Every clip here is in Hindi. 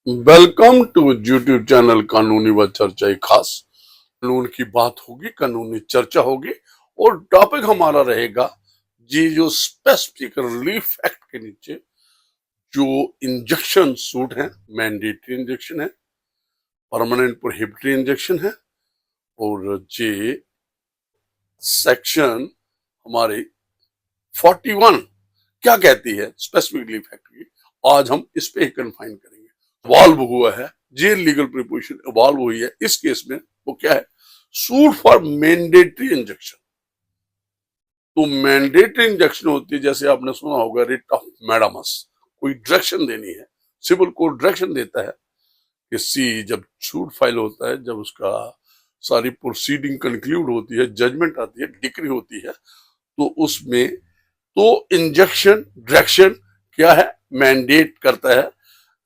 वेलकम टू यूट्यूब चैनल कानूनी व चर्चा। एक खास कानून की बात होगी, कानूनी चर्चा होगी और टॉपिक हमारा रहेगा जी जो स्पेसिफिक रिलीफ एक्ट के नीचे जो इंजेक्शन सूट है, मैंडेटरी इंजेक्शन है, परमानेंट प्रोहिबिटरी इंजेक्शन है और जे सेक्शन हमारे 41 क्या कहती है स्पेसिफिक रिलीफ एक्ट की, आज हम इस पे कन्फाइन करेंगे। इवॉल्व हुआ है, जे लीगल प्रिपोजिशन इवॉल्व हुई है इस केस में, वो क्या है? Suit for mandatory injection. तो मैंडेटरी इंजेक्शन होती है, जैसे आपने सुना होगा, रिट ऑफ मैडामस, कोई डायरेक्शन देनी है, सिविल कोर्ट डायरेक्शन देता है कि सी जब सूट फाइल होता है, जब उसका सारी प्रोसीडिंग कंक्लूड होती है, जजमेंट आती है, डिक्री होती है, तो उसमें तो इंजेक्शन डायरेक्शन क्या है? मैंडेट करता है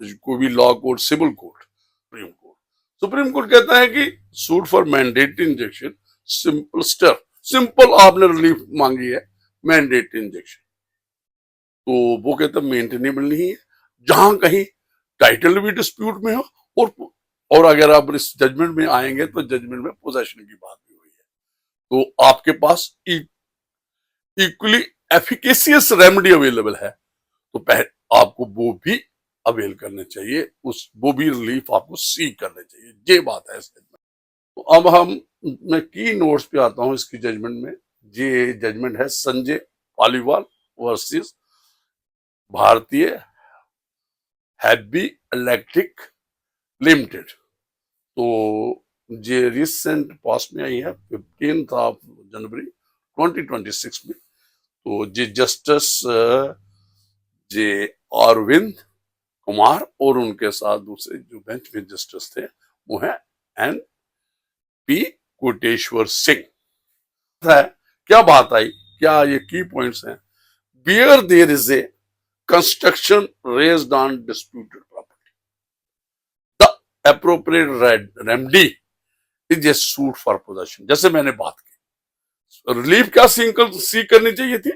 कोई भी law court, civil court, supreme court. Supreme court कहता है कि suit for mandatory injection simpliciter, simple आपने रिलीफ मांगी है मैंडेटरी इंजेक्शन, तो वो कहता है मेंटेनेबल नहीं है। जहां कहीं टाइटल भी डिस्प्यूट में हो और अगर आप इस जजमेंट में आएंगे तो जजमेंट में पोजेशन की बात भी हुई है, तो आपके पास इक्वली एफिकेसियस रेमेडी अवेलेबल है, तो आपको वो भी अवेल करने चाहिए, वो भी रिलीफ आपको सीक करने चाहिए। ये बात है इसमें। तो अब मैं की नोट्स पे आता हूं इसकी जजमेंट में। ये जजमेंट है संजय पालीवाल वर्सेस भारतीय हैवी इलेक्ट्रिक लिमिटेड। तो ये रिसेंट पास में आई है 15 ऑफ जनवरी 2026 में। तो ये जस्टिस जे अरविंद कुमार और उनके साथ दूसरे जो बेंच में जस्टिस थे वो है एन पी कोटेश्वर सिंह। है क्या बात आई, क्या ये की पॉइंट्स हैं? Where there is a construction raised on disputed property, the appropriate remedy is a suit for possession. जैसे मैंने बात की, रिलीफ क्या सीक करनी चाहिए थी,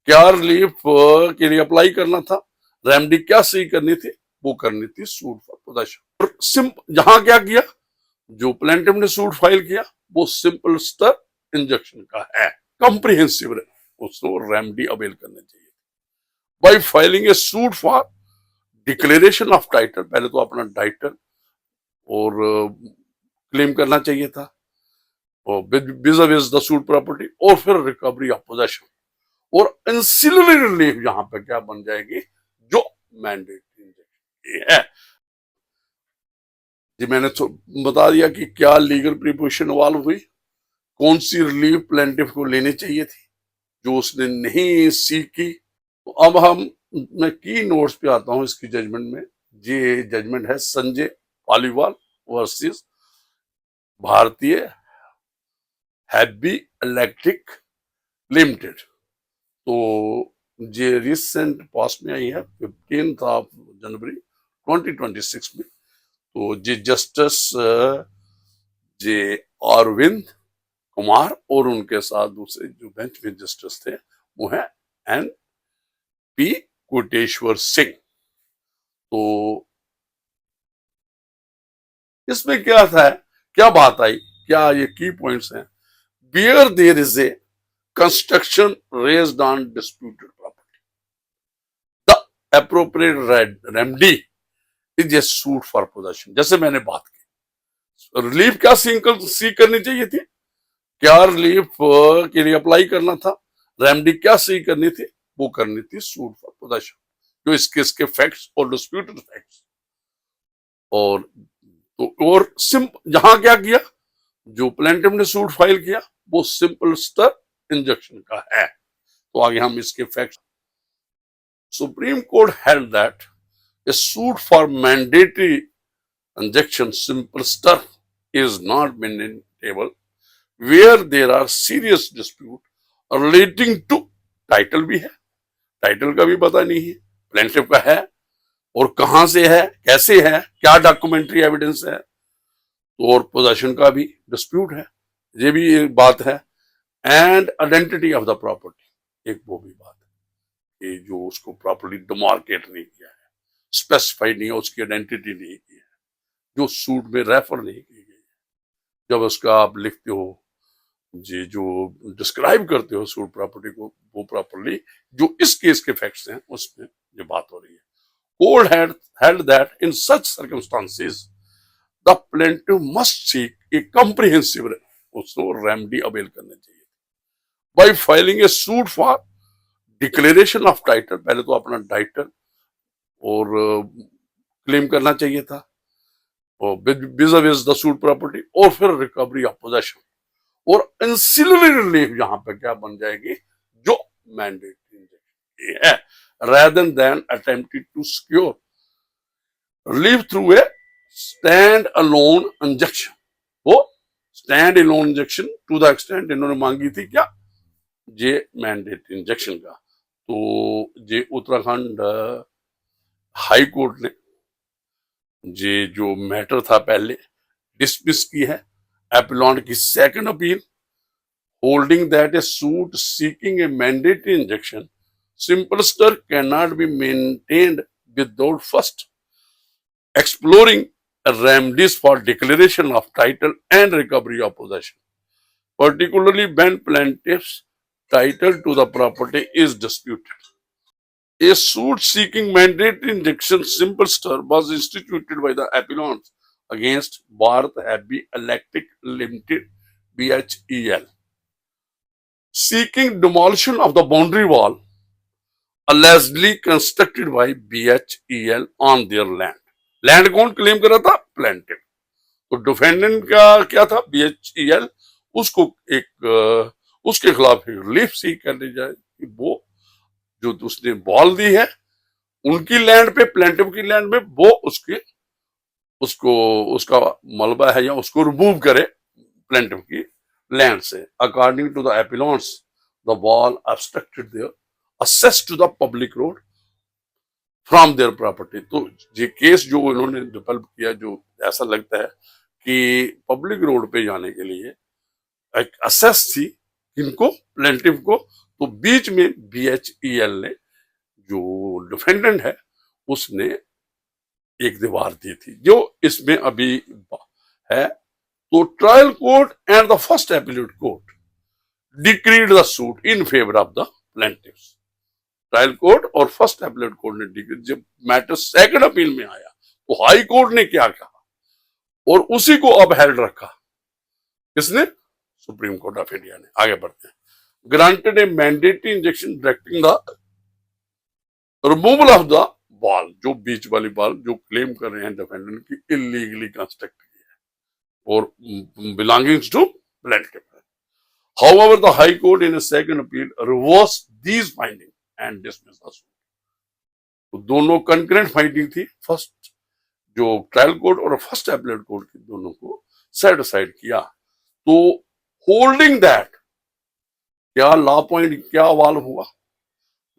क्या रिलीफ के लिए अप्लाई करना था, रेमेडी क्या सीक करनी थी, वो करनी थी सूट फॉर पोजेशन। और जहां क्या किया, जो प्लेंटिफ ने सूट फाइल किया वो सिंपल स्टर इंजेक्शन का है, कॉम्प्रिहेंसिव, उसको रेमेडी अवेल करनी चाहिए bye filing A suit for declaration of title. पहले तो अपना टाइटल और क्लेम करना चाहिए था और द सूट प्रॉपर्टी, और फिर रिकवरी ऑफ पोजेशन और इंसिलरी रिलीफ यहां पे क्या बन जाएगी, जो मैंडेटरी इंजेक्शन है। जी मैंने बता दिया कि क्या लीगल प्रिपोजिशन इवॉल्व हुई, कौन सी रिलीफ प्लेंटिफ को लेनी चाहिए थी जो उसने नहीं सीख की। तो अब मैं की नोट्स पे आता हूं इसकी जजमेंट में। ये जजमेंट है संजय पालीवाल वर्सेस भारतीय हैवी इलेक्ट्रिक लिमिटेड। तो ये रिसेंट पास में आई है 15 ऑफ जनवरी 2026 में। तो ये जस्टिस जे अरविंद कुमार और उनके साथ दूसरे जो बेंच में जस्टिस थे वो है एन पी कोटेश्वर सिंह। तो इसमें क्या था, क्या बात आई, क्या ये की पॉइंट्स हैं? Where there is a construction raised on disputed property, the appropriate remedy is a suit for possession. जैसे मैंने बात की, रिलीफ क्या सीक करनी चाहिए थी, क्या रिलीफ के लिए अप्लाई करना था, रेमेडी क्या सीक करनी थी, वो करनी थी सूट फॉर पोजेशन, जो इस केस के फैक्ट्स और डिस्प्यूटेड फैक्ट्स और तो और जहां क्या किया, जो प्लेंटिफ ने सूट फाइल किया वो सिंपल स्टर इंजेक्शन का है। तो आगे हम इसके facts. Supreme court held that a suit for mandatory injection simpliciter is not maintainable where there are serious dispute relating to title भी है, टाइटल का भी पता नहीं है, प्लेंटिफ का है और कहां से है, कैसे है, क्या डॉक्यूमेंट्री एविडेंस है, तो और पोजेशन का भी डिस्प्यूट है, ये भी एक बात है। And identity of the property, एक वो भी बात है कि जो उसको प्रॉपर्ली डिमार्केट नहीं किया है, स्पेसिफाइड नहीं है, उसकी आइडेंटिटी नहीं की है, जो सूट में रेफर नहीं की गई है। जब उसका आप लिखते हो जी, जो डिस्क्राइब करते हो सूट प्रॉपर्टी को, वो प्रॉपरली जो इस केस के फैक्ट्स हैं उसमें ये बात हो रही है। Court had held that in such circumstances the plaintiff must seek a comprehensive उसको रेमेडी अवेल करना चाहिए by filing a suit for declaration of title। पहले तो अपना टाइटल और क्लेम करना चाहिए था और vis-a-vis द सूट प्रॉपर्टी, और फिर रिकवरी ऑफ पोजेशन और एंसिलरी रिलीफ यहां पे क्या बन जाएगी, जो मैंडेटरी है, rather than attempting to secure relief through a stand alone injection। वो stand alone injection to the extent इन्होंने मांगी थी क्या, ये मैंडेटरी इंजेक्शन का। तो ये उत्तराखंड हाई कोर्ट ने ये जो मैटर था पहले डिसमिस की है एपिलॉन्ट की second appeal, holding that a suit seeking a mandatory injunction simpliciter can not be maintained without first exploring remedies for declaration of title and recovery of possession, particularly when plaintiff's title to the property is disputed. A suit seeking mandatory injection simple stir was instituted by the appellants against Bharat Heavy Electric Limited BHEL, seeking demolition of the boundary wall allegedly constructed by BHEL on their land। Land कौन क्लेम कर रहा था, प्लेंटिफ। तो डिफेंडेंट का क्या था, बीएचईएल, उसको एक उसके खिलाफ रिलीफ सीख कर ली जाए कि वो जो उसने बॉल दी है उनकी लैंड पे, प्लेंटिफ की लैंड में, वो उसको उसका मलबा है या उसको रिमूव करे प्लेंटिफ की लैंड से। According to the appellants the wall obstructed their access to the public road from their property। तो ये केस जो उन्होंने डेवलप किया, जो ऐसा लगता है कि पब्लिक रोड पे जाने के लिए एक असेस थी इनको, प्लेंटिफ को, तो बीच में बीएचईएल ने, जो डिफेंडेंट है, उसने एक दीवार दी थी, जो इसमें अभी है। तो trial court and the first appellate court decreed the suit in favour of the plaintiffs. Trial court और फर्स्ट एपीलेट कोर्ट ने डिक्री, जब मैटर सेकंड अपील में आया तो हाई कोर्ट ने क्या कहा और उसी को अब हेल्ड रखा किसने, सुप्रीम कोर्ट ऑफ इंडिया ने। आगे बढ़ते हैं। Granted A mandatory injection directing the removal of the wall, जो बीच वाली वॉल जो क्लेम कर रहे हैं डिफेंडेंट की इलीगली कंस्ट्रक्ट की है और belongings to plaintiff. However, the High Court in a second appeal reversed these findings and dismissed the suit। तो दोनों कंकरेंट फाइंडिंग थी, फर्स्ट जो ट्रायल कोर्ट और फर्स्ट एपीलेट कोर्ट की, दोनों को सेट असाइड किया। तो होल्डिंग दैट, क्या लॉ पॉइंट क्या अवाल हुआ,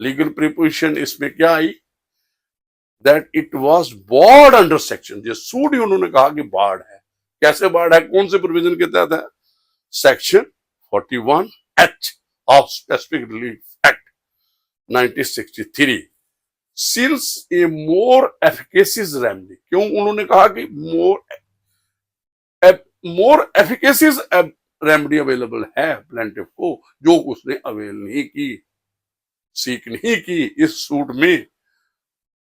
लीगल प्रिपोजिशन इसमें क्या आई, that it was barred under section, ये सूट ही उन्होंने कहा कि बार्ड है। कैसे बार्ड है, कौन से प्रोविजन के तहत है, section 41H of Specific Relief Act 1963। Since a more efficacious remedy, क्यों उन्होंने कहा कि more efficacious रेमेडी अवेलेबल है प्लेंटिफ को, जो उसने अवेल नहीं की, सीख नहीं की इस सूट में,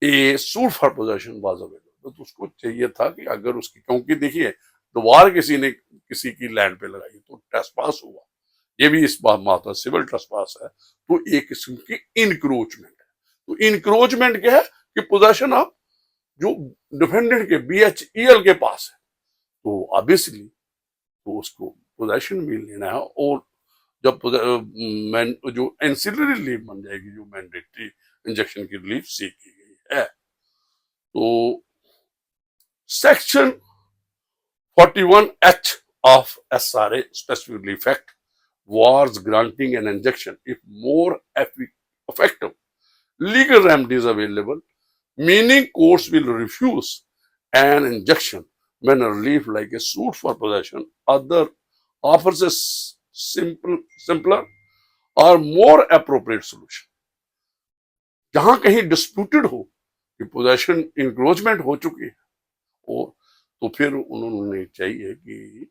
ए suit for possession was available. तो उसको चाहिए था कि अगर उसकी, क्योंकि देखिए दोबारा किसी ने किसी की लैंड पे लगाई तो ट्रेसपास हुआ, ये भी इस बात माता सिविल ट्रेसपास है, तो एक किस्म की इनक्रोचमेंट है। तो इनक्रोचमेंट क्या है कि पोजेशन ऑफ जो डिफेंडेंट के बीएचईएल के पास है, तो ऑब्वियसली तो उसको पोजेशन भी लेना है। और जब जो एंसिलरी रिलीफ बन जाएगी, जो मैंडेटरी इंजेक्शन की रिलीफ सीख की गई है, तो section 41H of SRA Specific Relief Act was granting an injection if more effective legal remedies available, meaning courts will refuse an injection when a relief like a suit for possession other offers a simpler or more appropriate solution। जहां कहीं डिस्प्यूटेड हो कि पोजेशन इंक्रोचमेंट हो चुकी है, और तो फिर उन्होंने चाहिए कि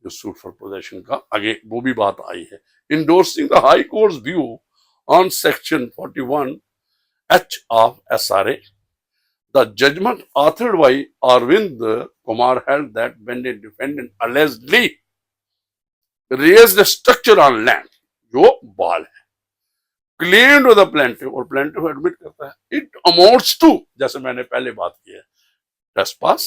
जो सूट फॉर पोजेशन का आगे वो भी बात आई है। Endorsing the high courts view on section 41 H of SRA, the judgment authored by Arvind Kumar held that when a defendant allegedly raised a structure on land, जो बाल है, claimed with the plaintiff, और plaintiff admit करता है, it amounts to, जैसे मैंने पहले बात की है, trespass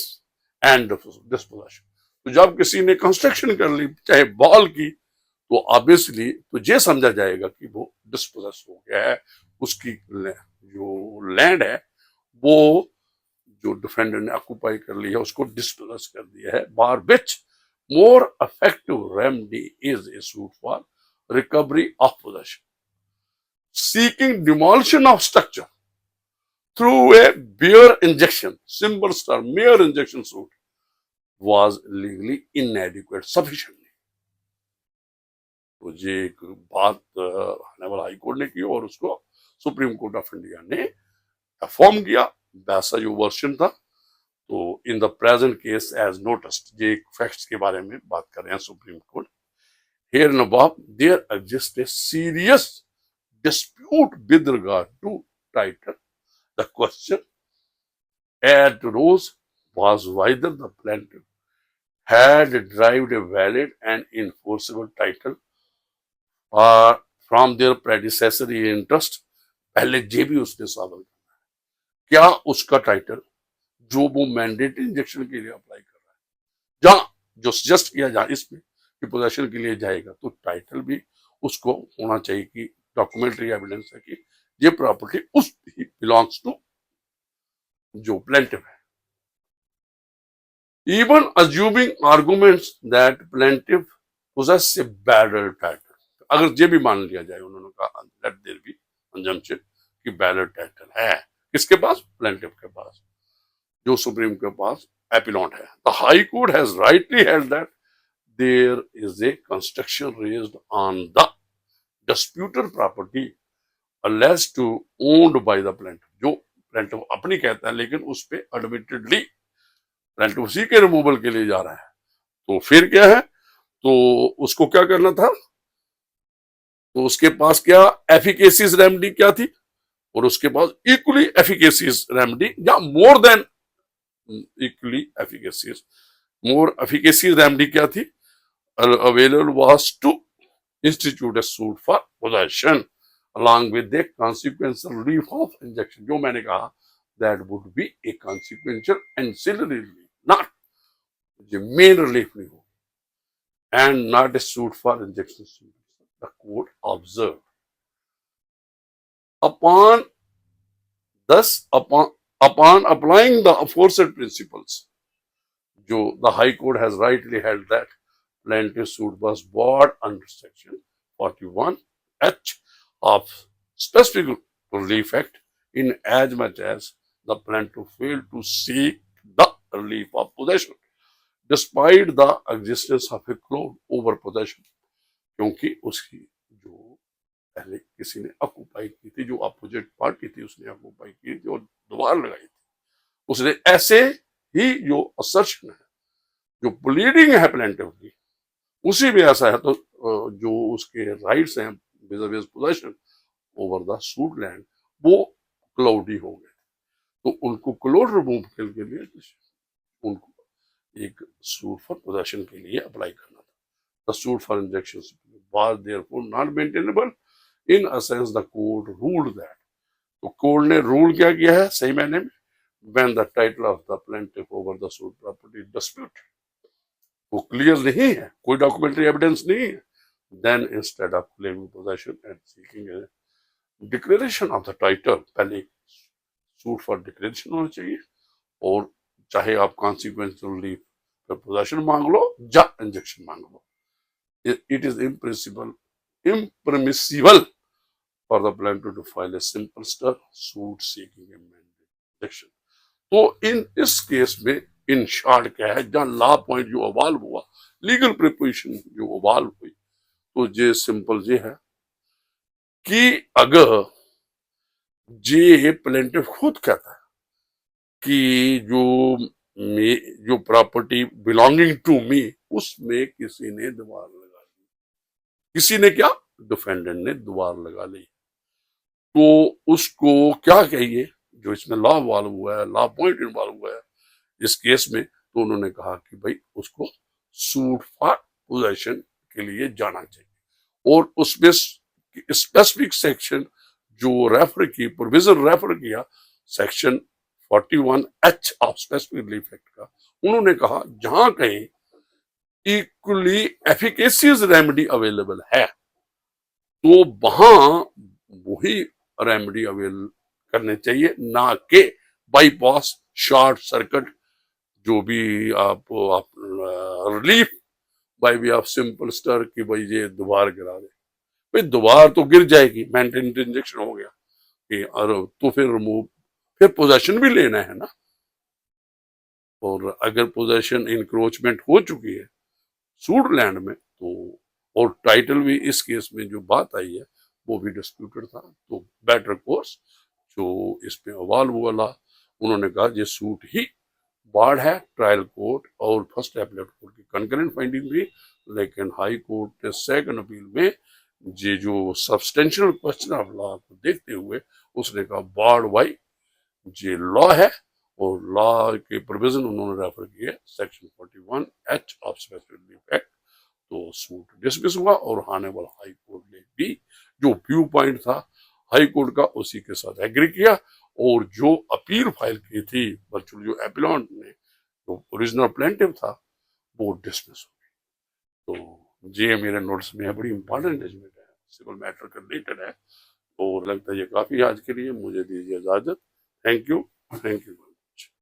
and dispossession। तो जब किसी ने कंस्ट्रक्शन कर ली चाहे बॉल की, तो ऑब्वियसली तो ये समझा जाएगा कि वो डिस्पोजेस हो गया है, उसकी जो लैंड है वो जो डिफेंडर ने ऑक्यूपाई कर ली है उसको डिस्पोजेस कर दिया है। Bar which more effective remedy is a suit for recovery of possession seeking demolition of structure through a mere injection, simple term, mere injection suit was legally inadequate sufficiently। तो ये एक बात हॉनरेबल हाई कोर्ट ने की और उसको सुप्रीम कोर्ट ऑफ इंडिया ने अफर्म किया। वैसा जो वर्जन था, तो in the present case as noticed, ये फैक्ट्स के बारे में बात कर रहे हैं supreme court. Here and above there exist a serious dispute with regard to title. The question arose was whether the plaintiff had derived a valid and enforceable title from their predecessor interest। पहले ये भी उसने सवाल किया, क्या उसका टाइटल जो वो मैंडेटरी इंजेक्शन के लिए अप्लाई कर रहा है, जहां जो सजेस्ट किया जाए इसमें कि पोजेशन के लिए जाएगा, तो टाइटल भी उसको होना चाहिए कि डॉक्यूमेंट्री एविडेंस है कि ये प्रॉपर्टी उस बिलोंग्स टू जो प्लेंटिफ है। Even assuming arguments that plaintiff poses A barrel title, अगर ये भी मान लिया जाए, उन्होंने कहा लेट देयर बी assumption कि बैरल टाइटल है किसके पास, प्लेंटिफ के पास, जो सुप्रीम के पास एपिलॉन्ट है। The high court has rightly held that there is a construction raised on the disputed property alleged to owned by the plaintiff, जो प्लेंटिफ अपनी कहता है लेकिन उस पे एडमिटेडली प्लेंटिफ उसी के रिमूवल के लिए जा रहा है। तो फिर क्या है, तो उसको क्या करना था, तो उसके पास क्या एफिकेसियस रेमेडी क्या थी, और उसके पास इक्वली एफिकेसियस रेमेडी या more than equally efficacious, more efficacious remedy क्या थी, available was to institute a suit for possession along with the consequential relief of injection, जो मैंने कहा that would be a consequential ancillary relief, not the main relief नहीं हो, and not a suit for injection। The court observed upon applying the aforesaid principles, जो the high court has rightly held that plaintiff suit was brought under section 41H of specific relief act in as much as the plaintiff failed to seek the relief of possession despite the existence of a clause over possession, क्योंकि उसकी जो पहले किसी ने ऑक्यूपाई की थी, जो अपोजिट पार्टी थी उसने ऑक्यूपाई की थी और दीवार लगाई थी, उसने ऐसे ही जो असर्शन है, जो प्लीडिंग है प्लेंटिफ की, उसी में ऐसा है, तो जो उसके राइट्स हैं vis-a-vis possession over the suit land वो क्लाउडी हो गए, तो उनको क्लोड रिमूव के लिए उनको एक सूट फॉर पोजेशन के लिए अप्लाई करना था। The suit for injection was therefore not maintainable in a sense the court ruled that, तो कोर्ट ने रूल क्या किया है सही मायने में, when the title of the plaintiff over the suit property dispute, वो क्लियर नहीं है, कोई डॉक्यूमेंट्री एविडेंस नहीं है, then instead of claiming possession and seeking a declaration of the title, पहले सूट फॉर डिक्लेरेशन होना चाहिए, और चाहे आप कॉन्सिक्वेंशियल रिलीफ पर पोजेशन मांग लो या इंजेक्शन मांग लो, it is impermissible for the plaintiff to file a simple suit seeking a mandate injection। तो इस केस में इन शॉर्ट क्या है, जहां लॉ पॉइंट जो अवॉल्व हुआ, लीगल प्रिपोजिशन जो अवॉल्व हुई, तो ये सिंपल ये है कि अगर ये प्लेंटिफ खुद कहता है कि जो प्रॉपर्टी बिलोंगिंग टू मी उसमें किसी ने दीवार लगा ली। किसी ने क्या? डिफेंडेंट ने दीवार लगा ली। तो उसको क्या कहिए, जो इसमें लॉ इन्वॉल्व हुआ है, लॉ पॉइंट इन्वॉल्व हुआ है इस केस में, तो उन्होंने कहा कि भाई उसको सूट फॉर पोजेशन के लिए जाना चाहिए। और उसमें स्पेसिफिक सेक्शन जो रेफर की प्रोविजन रेफर किया, section 41H of specific relief act का, उन्होंने कहा जहां कहीं इक्वली एफिकेसियस रेमेडी अवेलेबल है तो वहां वही रेमेडी अवेल करने चाहिए, ना कि बाईपास, शॉर्ट सर्किट, जो भी आप relief by way of simpliciter की भाई ये दोबार गिरा दे। भाई दोबार तो गिर जाएगी, मेंटेनेंस इंजेक्शन हो गया कि और तो फिर रिमूव, फिर पोजेशन भी लेना है ना। और अगर पोजेशन इंक्रोचमेंट हो चुकी है सूड लैंड में तो, और टाइटल भी इस केस में जो बात आई है वो भी डिस्प्यूटेड था, तो बेटर कोर्स जो इसमें अवाल हुआ ला, उन्होंने कहा ये सूट ही बाढ़ है। ट्रायल कोर्ट और फर्स्ट एपलेट कोर्ट की कंकरेंट फाइंडिंग थी, लेकिन हाई कोर्ट ने सेकंड अपील में ये जो सब्सटेंशियल क्वेश्चन ऑफ लॉ को देखते हुए उसने कहा बाढ़ वाई ये लॉ है, और लॉ के प्रोविजन उन्होंने रेफर किए section 41H of specific relief act. तो सूट डिसमिस हुआ और हानेबल हाई कोर्ट ने भी जो व्यू पॉइंट था हाई कोर्ट का उसी के साथ एग्री किया, और जो अपील फाइल की थी वर्चुअल जो एपिलॉन्ट ने, जो ओरिजिनल प्लेंटिव था, वो डिसमिस हो गई। तो ये मेरे नोट्स में है, बड़ी इंपॉर्टेंट जजमेंट है, सिविल मैटर का रिलेटेड है, और लगता है ये काफी आज के लिए। मुझे दीजिए इजाजत। Thank you. Thank you.